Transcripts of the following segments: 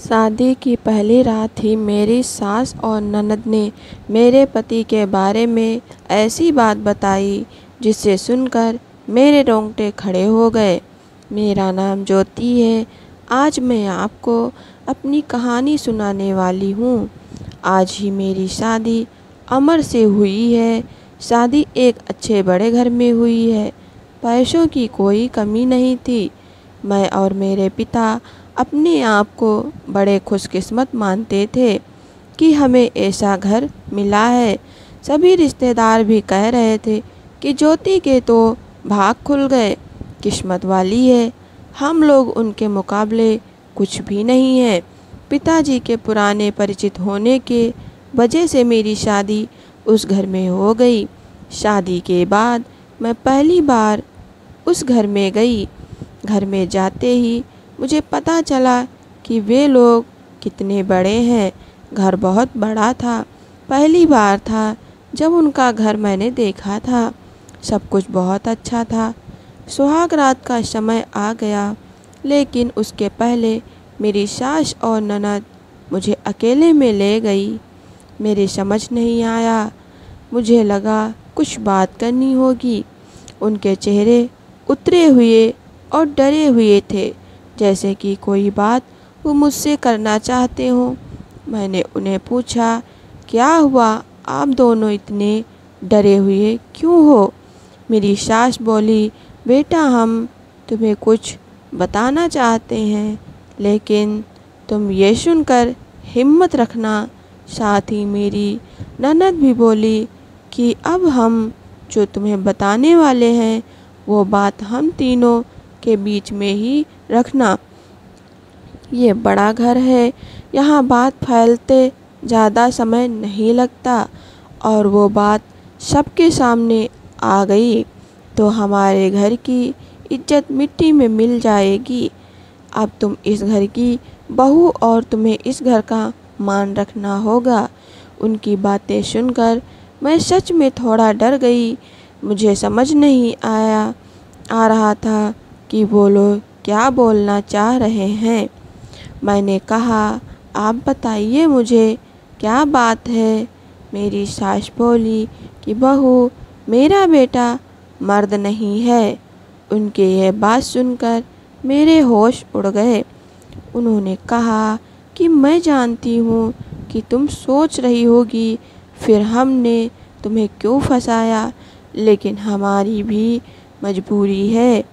शादी की पहली रात ही मेरी सास और ननद ने मेरे पति के बारे में ऐसी बात बताई जिसे सुनकर मेरे रोंगटे खड़े हो गए। मेरा नाम ज्योति है। आज मैं आपको अपनी कहानी सुनाने वाली हूँ। आज ही मेरी शादी अमर से हुई है। शादी एक अच्छे बड़े घर में हुई है। पैसों की कोई कमी नहीं थी। मैं और मेरे पिता अपने आप को बड़े खुशकिस्मत मानते थे कि हमें ऐसा घर मिला है। सभी रिश्तेदार भी कह रहे थे कि ज्योति के तो भाग खुल गए, किस्मत वाली है। हम लोग उनके मुकाबले कुछ भी नहीं है। पिताजी के पुराने परिचित होने के वजह से मेरी शादी उस घर में हो गई। शादी के बाद मैं पहली बार उस घर में गई। घर में जाते ही मुझे पता चला कि वे लोग कितने बड़े हैं। घर बहुत बड़ा था। पहली बार था जब उनका घर मैंने देखा था। सब कुछ बहुत अच्छा था। सुहाग रात का समय आ गया, लेकिन उसके पहले मेरी सास और ननद मुझे अकेले में ले गई। मेरे समझ नहीं आया। मुझे लगा कुछ बात करनी होगी। उनके चेहरे उतरे हुए और डरे हुए थे, जैसे कि कोई बात वो मुझसे करना चाहते हो। मैंने उन्हें पूछा, क्या हुआ, आप दोनों इतने डरे हुए क्यों हो? मेरी सास बोली, बेटा हम तुम्हें कुछ बताना चाहते हैं, लेकिन तुम ये सुनकर हिम्मत रखना। साथ ही मेरी ननद भी बोली कि अब हम जो तुम्हें बताने वाले हैं वो बात हम तीनों के बीच में ही रखना। ये बड़ा घर है, यहाँ बात फैलते ज़्यादा समय नहीं लगता, और वो बात सबके सामने आ गई तो हमारे घर की इज्जत मिट्टी में मिल जाएगी। अब तुम इस घर की बहू और तुम्हें इस घर का मान रखना होगा। उनकी बातें सुनकर मैं सच में थोड़ा डर गई। मुझे समझ नहीं आ रहा था कि वो लोग क्या बोलना चाह रहे हैं। मैंने कहा, आप बताइए मुझे क्या बात है? मेरी सास बोली कि बहू, मेरा बेटा मर्द नहीं है। उनके यह बात सुनकर मेरे होश उड़ गए। उन्होंने कहा कि मैं जानती हूँ कि तुम सोच रही होगी फिर हमने तुम्हें क्यों फंसाया, लेकिन हमारी भी मजबूरी है।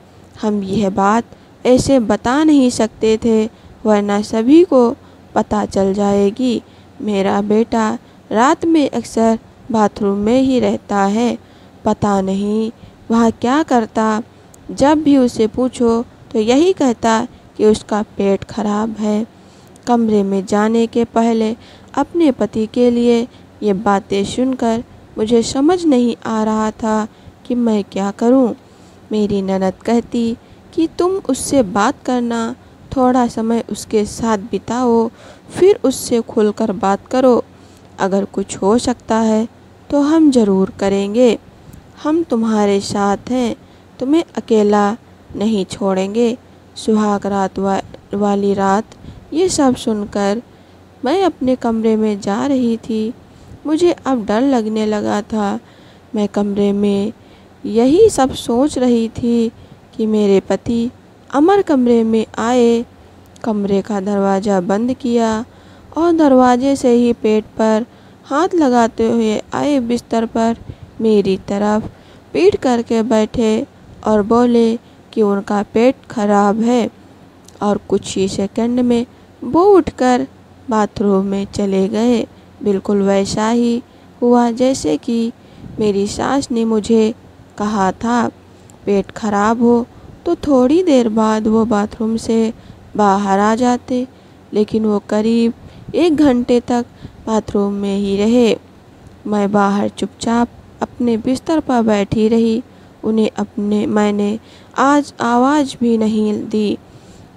हम यह बात ऐसे बता नहीं सकते थे, वरना सभी को पता चल जाएगी। मेरा बेटा रात में अक्सर बाथरूम में ही रहता है। पता नहीं वह क्या करता। जब भी उसे पूछो तो यही कहता कि उसका पेट खराब है। कमरे में जाने के पहले अपने पति के लिए ये बातें सुनकर मुझे समझ नहीं आ रहा था कि मैं क्या करूं। मेरी ननद कहती कि तुम उससे बात करना, थोड़ा समय उसके साथ बिताओ, फिर उससे खुलकर बात करो। अगर कुछ हो सकता है तो हम ज़रूर करेंगे। हम तुम्हारे साथ हैं, तुम्हें अकेला नहीं छोड़ेंगे। सुहाग रात वाली रात ये सब सुनकर मैं अपने कमरे में जा रही थी। मुझे अब डर लगने लगा था। मैं कमरे में यही सब सोच रही थी कि मेरे पति अमर कमरे में आए। कमरे का दरवाज़ा बंद किया और दरवाजे से ही पेट पर हाथ लगाते हुए आए बिस्तर पर मेरी तरफ पीठ करके बैठे और बोले कि उनका पेट खराब है। और कुछ ही सेकंड में वो उठकर बाथरूम में चले गए। बिल्कुल वैसा ही हुआ जैसे कि मेरी सास ने मुझे कहा था। पेट खराब हो तो थोड़ी देर बाद वो बाथरूम से बाहर आ जाते, लेकिन वो करीब 1 घंटे तक बाथरूम में ही रहे। मैं बाहर चुपचाप अपने बिस्तर पर बैठी रही। मैंने आज आवाज़ भी नहीं दी।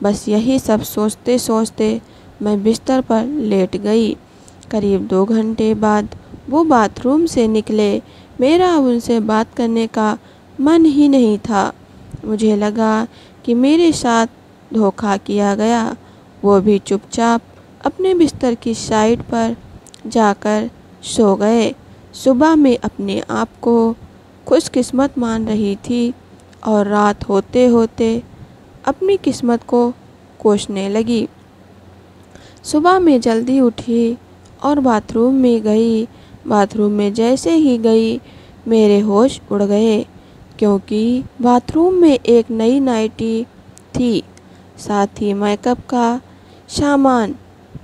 बस यही सब सोचते सोचते मैं बिस्तर पर लेट गई। करीब 2 घंटे बाद वो बाथरूम से निकले। मेरा उनसे बात करने का मन ही नहीं था। मुझे लगा कि मेरे साथ धोखा किया गया। वो भी चुपचाप अपने बिस्तर की साइड पर जाकर सो गए। सुबह में अपने आप को खुशकिस्मत मान रही थी और रात होते होते अपनी किस्मत को कोसने लगी। सुबह में जल्दी उठी और बाथरूम में गई। बाथरूम में जैसे ही गई मेरे होश उड़ गए, क्योंकि बाथरूम में एक नई नाइटी थी, साथ ही मेकअप का सामान।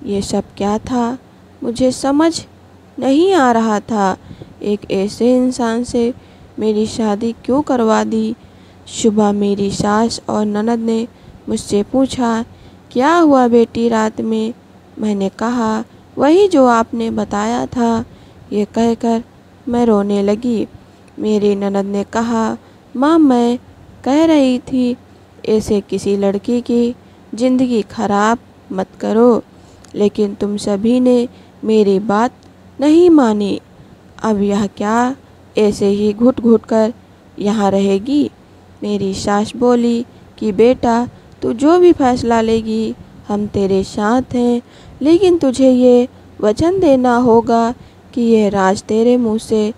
ये सब क्या था मुझे समझ नहीं आ रहा था। एक ऐसे इंसान से मेरी शादी क्यों करवा दी। सुबह मेरी सास और ननद ने मुझसे पूछा, क्या हुआ बेटी रात में। मैंने कहा, वही जो आपने बताया था। ये कहकर मैं रोने लगी। मेरी ननद ने कहा, माँ मैं कह रही थी ऐसे किसी लड़की की ज़िंदगी खराब मत करो, लेकिन तुम सभी ने मेरी बात नहीं मानी। अब यह क्या ऐसे ही घुट घुट कर यहाँ रहेगी। मेरी सास बोली कि बेटा तू जो भी फैसला लेगी हम तेरे साथ हैं, लेकिन तुझे ये वचन देना होगा कि यह राज तेरे मुंह से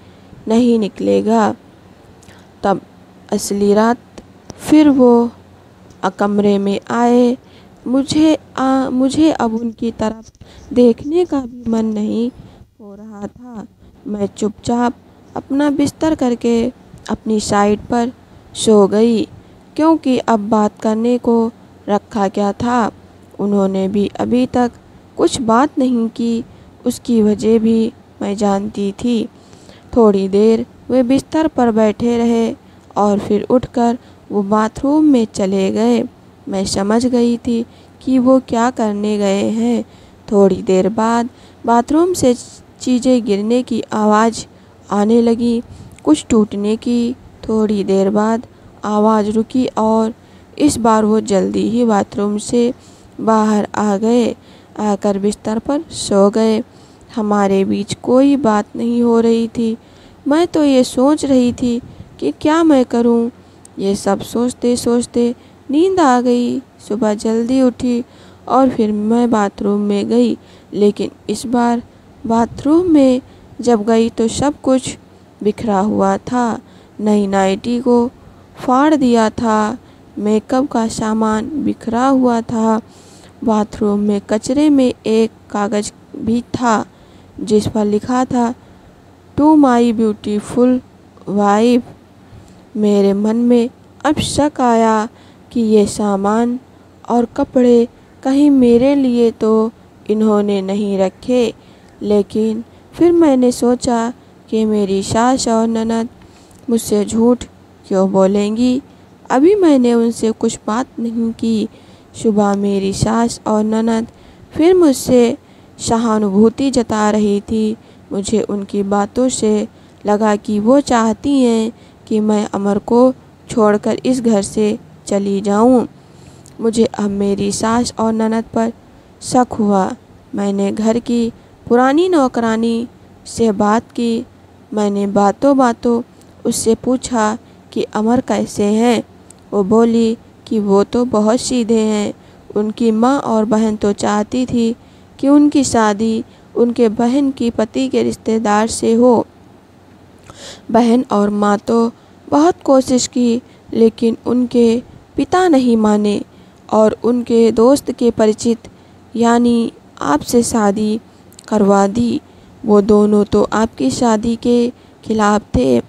नहीं निकलेगा। तब असली रात फिर वो कमरे में आए। मुझे अब उनकी तरफ देखने का भी मन नहीं हो रहा था। मैं चुपचाप अपना बिस्तर करके अपनी साइड पर सो गई, क्योंकि अब बात करने को रखा क्या था। उन्होंने भी अभी तक कुछ बात नहीं की, उसकी वजह भी मैं जानती थी। थोड़ी देर वे बिस्तर पर बैठे रहे और फिर उठकर वो बाथरूम में चले गए। मैं समझ गई थी कि वो क्या करने गए हैं। थोड़ी देर बाद बाथरूम से चीज़ें गिरने की आवाज़ आने लगी, कुछ टूटने की। थोड़ी देर बाद आवाज़ रुकी और इस बार वो जल्दी ही बाथरूम से बाहर आ गए। आकर बिस्तर पर सो गए। हमारे बीच कोई बात नहीं हो रही थी। मैं तो ये सोच रही थी कि क्या मैं करूं। ये सब सोचते सोचते नींद आ गई। सुबह जल्दी उठी और फिर मैं बाथरूम में गई, लेकिन इस बार बाथरूम में जब गई तो सब कुछ बिखरा हुआ था। नई नाइटी को फाड़ दिया था, मेकअप का सामान बिखरा हुआ था। बाथरूम में कचरे में एक कागज़ भी था जिस पर लिखा था, टू माई ब्यूटीफुल वाइफ। मेरे मन में अब शक आया कि ये सामान और कपड़े कहीं मेरे लिए तो इन्होंने नहीं रखे। लेकिन फिर मैंने सोचा कि मेरी सास और ननद मुझसे झूठ क्यों बोलेंगी। अभी मैंने उनसे कुछ बात नहीं की। सुबह मेरी सास और ननद फिर मुझसे सहानुभूति जता रही थी। मुझे उनकी बातों से लगा कि वो चाहती हैं कि मैं अमर को छोड़कर इस घर से चली जाऊं। मुझे अब मेरी सास और ननद पर शक हुआ। मैंने घर की पुरानी नौकरानी से बात की। मैंने बातों बातों उससे पूछा कि अमर कैसे हैं। वो बोली कि वो तो बहुत सीधे हैं। उनकी माँ और बहन तो चाहती थी कि उनकी शादी उनके बहन की पति के रिश्तेदार से हो। बहन और माँ तो बहुत कोशिश की, लेकिन उनके पिता नहीं माने और उनके दोस्त के परिचित यानी आपसे शादी करवा दी। वो दोनों तो आपकी शादी के खिलाफ थे।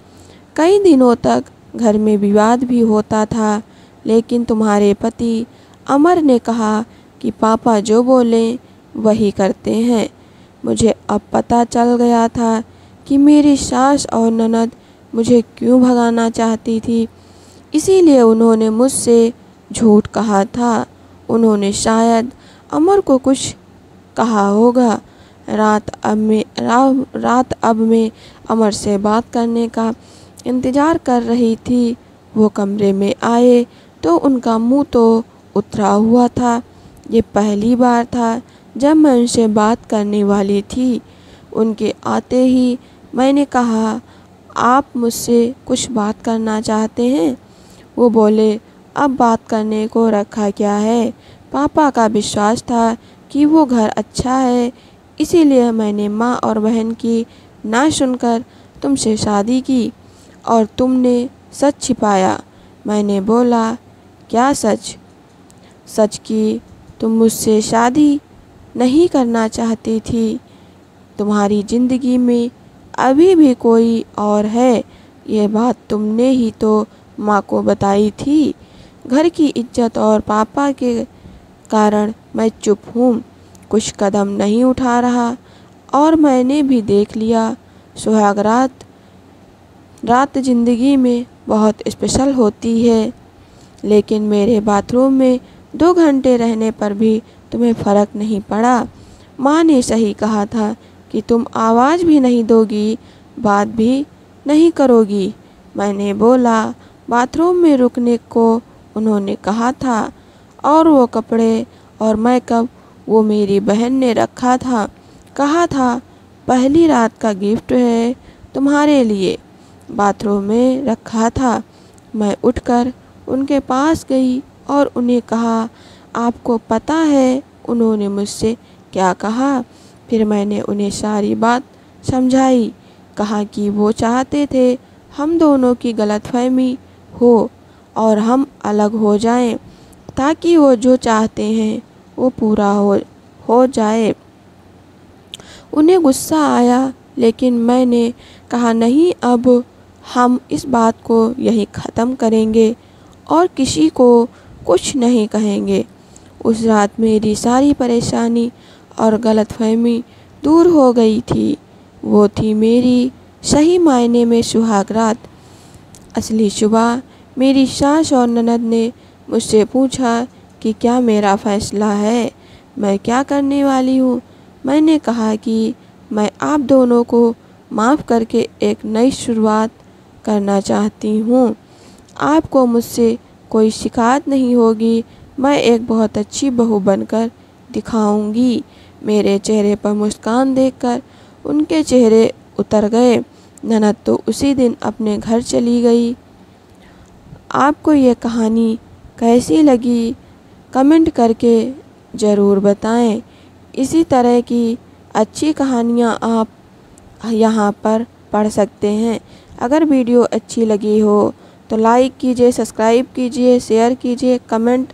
कई दिनों तक घर में विवाद भी होता था, लेकिन तुम्हारे पति अमर ने कहा कि पापा जो बोलें वही करते हैं। मुझे अब पता चल गया था कि मेरी सास और ननद मुझे क्यों भगाना चाहती थी। इसीलिए उन्होंने मुझसे झूठ कहा था। उन्होंने शायद अमर को कुछ कहा होगा। रात अब मैं अमर से बात करने का इंतज़ार कर रही थी। वो कमरे में आए तो उनका मुंह तो उतरा हुआ था। ये पहली बार था जब मैं उनसे बात करने वाली थी। उनके आते ही मैंने कहा, आप मुझसे कुछ बात करना चाहते हैं। वो बोले, अब बात करने को रखा क्या है। पापा का विश्वास था कि वो घर अच्छा है, इसीलिए मैंने माँ और बहन की ना सुनकर तुमसे शादी की और तुमने सच छिपाया। मैंने बोला, क्या सच? सच कि तुम मुझसे शादी नहीं करना चाहती थी। तुम्हारी ज़िंदगी में अभी भी कोई और है, ये बात तुमने ही तो माँ को बताई थी। घर की इज्जत और पापा के कारण मैं चुप हूँ, कुछ कदम नहीं उठा रहा। और मैंने भी देख लिया, सुहाग रात ज़िंदगी में बहुत स्पेशल होती है, लेकिन मेरे बाथरूम में 2 घंटे रहने पर भी तुम्हें फ़र्क नहीं पड़ा। माँ ने सही कहा था कि तुम आवाज़ भी नहीं दोगी, बात भी नहीं करोगी। मैंने बोला, बाथरूम में रुकने को उन्होंने कहा था, और वो कपड़े और मेकअप वो मेरी बहन ने रखा था। कहा था पहली रात का गिफ्ट है तुम्हारे लिए, बाथरूम में रखा था। मैं उठकर उनके पास गई और उन्हें कहा, आपको पता है उन्होंने मुझसे क्या कहा? फिर मैंने उन्हें सारी बात समझाई। कहा कि वो चाहते थे हम दोनों की गलतफहमी हो और हम अलग हो जाएं, ताकि वो जो चाहते हैं वो पूरा हो जाए। उन्हें गुस्सा आया, लेकिन मैंने कहा नहीं, अब हम इस बात को यहीं ख़त्म करेंगे और किसी को कुछ नहीं कहेंगे। उस रात मेरी सारी परेशानी और गलतफहमी दूर हो गई थी। वो थी मेरी सही मायने में सुहाग रात। असली सुबह मेरी सास और ननद ने मुझसे पूछा कि क्या मेरा फ़ैसला है, मैं क्या करने वाली हूँ। मैंने कहा कि मैं आप दोनों को माफ़ करके एक नई शुरुआत करना चाहती हूँ। आपको मुझसे कोई शिकायत नहीं होगी, मैं एक बहुत अच्छी बहू बनकर दिखाऊंगी। मेरे चेहरे पर मुस्कान देखकर उनके चेहरे उतर गए। ननद तो उसी दिन अपने घर चली गई। आपको ये कहानी कैसी लगी कमेंट करके ज़रूर बताएं। इसी तरह की अच्छी कहानियाँ आप यहाँ पर पढ़ सकते हैं। अगर वीडियो अच्छी लगी हो तो लाइक कीजिए, सब्सक्राइब कीजिए, शेयर कीजिए, कमेंट